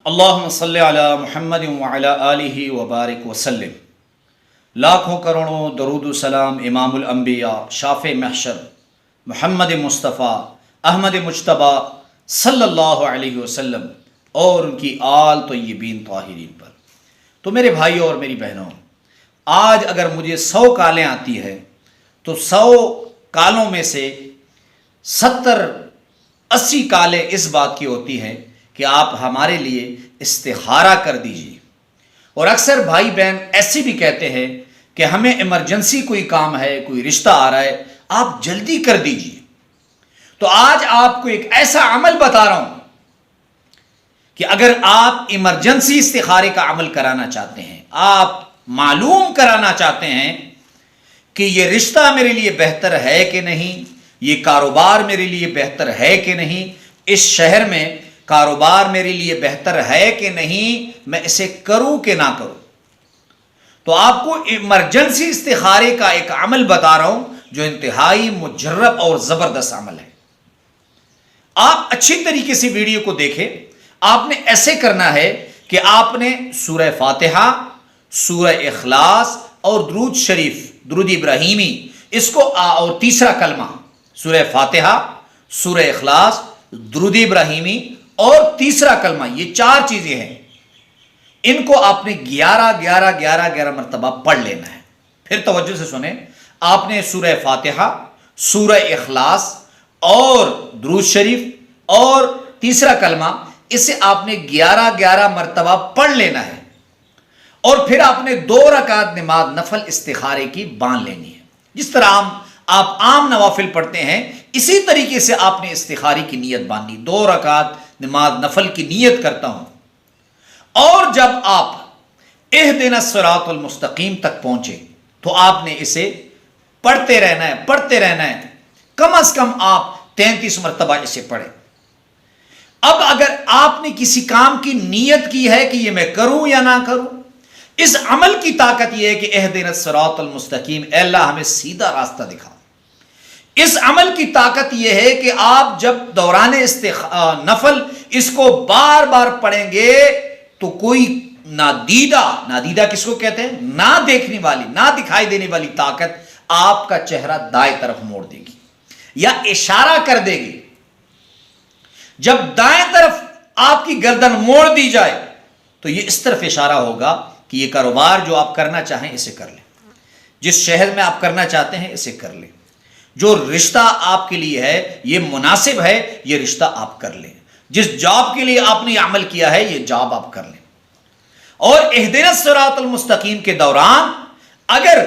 اللہم صلی علی محمد وعلی آلہ وبارک وسلم۔ لاکھوں کروڑوں درود و سلام امام الانبیاء شافع محشر محمد مصطفیٰ احمد مجتبیٰ صلی اللہ علیہ وسلم اور ان کی آل طیبین طاہرین پر۔ تو میرے بھائیوں اور میری بہنوں، آج اگر مجھے 100 کالیں آتی ہیں تو 100 کالوں میں سے 70-80 کالیں اس بات کی ہوتی ہیں کہ آپ ہمارے لیے استخارہ کر دیجیے۔ اور اکثر بھائی بہن ایسے بھی کہتے ہیں کہ ہمیں ایمرجنسی کوئی کام ہے، کوئی رشتہ آ رہا ہے، آپ جلدی کر دیجیے۔ تو آج آپ کو ایک ایسا عمل بتا رہا ہوں کہ اگر آپ ایمرجنسی استخارے کا عمل کرانا چاہتے ہیں، آپ معلوم کرانا چاہتے ہیں کہ یہ رشتہ میرے لیے بہتر ہے کہ نہیں، یہ کاروبار میرے لیے بہتر ہے کہ نہیں، اس شہر میں کاروبار میرے لیے بہتر ہے کہ نہیں، میں اسے کروں کہ نہ کروں، تو آپ کو ایمرجنسی استخارے کا ایک عمل بتا رہا ہوں جو انتہائی مجرب اور زبردست عمل ہے۔ آپ اچھی طریقے سے ویڈیو کو دیکھیں۔ آپ نے ایسے کرنا ہے کہ آپ نے سورہ فاتحہ، سورہ اخلاص اور درود شریف، درود ابراہیمی، اس کو اور تیسرا کلمہ سورہ فاتحہ، سورہ اخلاص، درود ابراہیمی اور تیسرا کلمہ، یہ 4 چیزیں ہیں، ان کو آپ نے 11 مرتبہ پڑھ لینا ہے۔ پھر توجہ سے سنیں، آپ نے سورہ فاتحہ، سورہ اخلاص اور درود شریف اور تیسرا کلمہ، اسے آپ نے 11 مرتبہ پڑھ لینا ہے، اور پھر آپ نے 2 رکعت نماز نفل استخارے کی باندھ لینی ہے۔ جس طرح آپ عام نوافل پڑھتے ہیں، اسی طریقے سے آپ نے استخارے کی نیت باندھی، 2 رکعت نماز نفل کی نیت کرتا ہوں۔ اور جب آپ اہدنا الصراط المستقیم تک پہنچے تو آپ نے اسے پڑھتے رہنا ہے، کم از کم آپ 33 مرتبہ اسے پڑھیں۔ اب اگر آپ نے کسی کام کی نیت کی ہے کہ یہ میں کروں یا نہ کروں، اس عمل کی طاقت یہ ہے کہ اہدنا الصراط المستقیم، اے اللہ ہمیں سیدھا راستہ دکھا۔ اس عمل کی طاقت یہ ہے کہ آپ جب دوران نفل اس کو بار بار پڑھیں گے تو کوئی نادیدہ کس کو کہتے ہیں، نہ دیکھنے والی، نہ دکھائی دینے والی طاقت آپ کا چہرہ دائیں طرف موڑ دے گی یا اشارہ کر دے گی۔ جب دائیں طرف آپ کی گردن موڑ دی جائے تو یہ اس طرف اشارہ ہوگا کہ یہ کاروبار جو آپ کرنا چاہیں اسے کر لیں، جس شہر میں آپ کرنا چاہتے ہیں اسے کر لیں، جو رشتہ آپ کے لیے ہے یہ مناسب ہے، یہ رشتہ آپ کر لیں، جس جاب کے لیے آپ نے یہ عمل کیا ہے یہ جاب آپ کر لیں۔ اور اہدنا الصراط المستقیم کے دوران اگر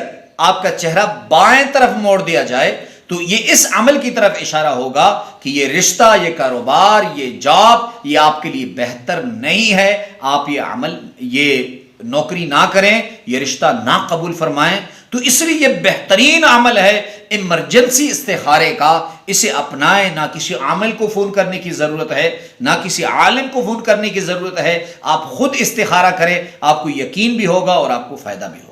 آپ کا چہرہ بائیں طرف موڑ دیا جائے تو یہ اس عمل کی طرف اشارہ ہوگا کہ یہ رشتہ، یہ کاروبار، یہ جاب یہ آپ کے لیے بہتر نہیں ہے، آپ یہ عمل، یہ نوکری نہ کریں، یہ رشتہ نہ قبول فرمائیں۔ تو اس لیے یہ بہترین عمل ہے ایمرجنسی استخارے کا، اسے اپنائیں۔ نہ کسی عامل کو فون کرنے کی ضرورت ہے، نہ کسی عالم کو فون کرنے کی ضرورت ہے، آپ خود استخارہ کریں، آپ کو یقین بھی ہوگا اور آپ کو فائدہ بھی ہوگا۔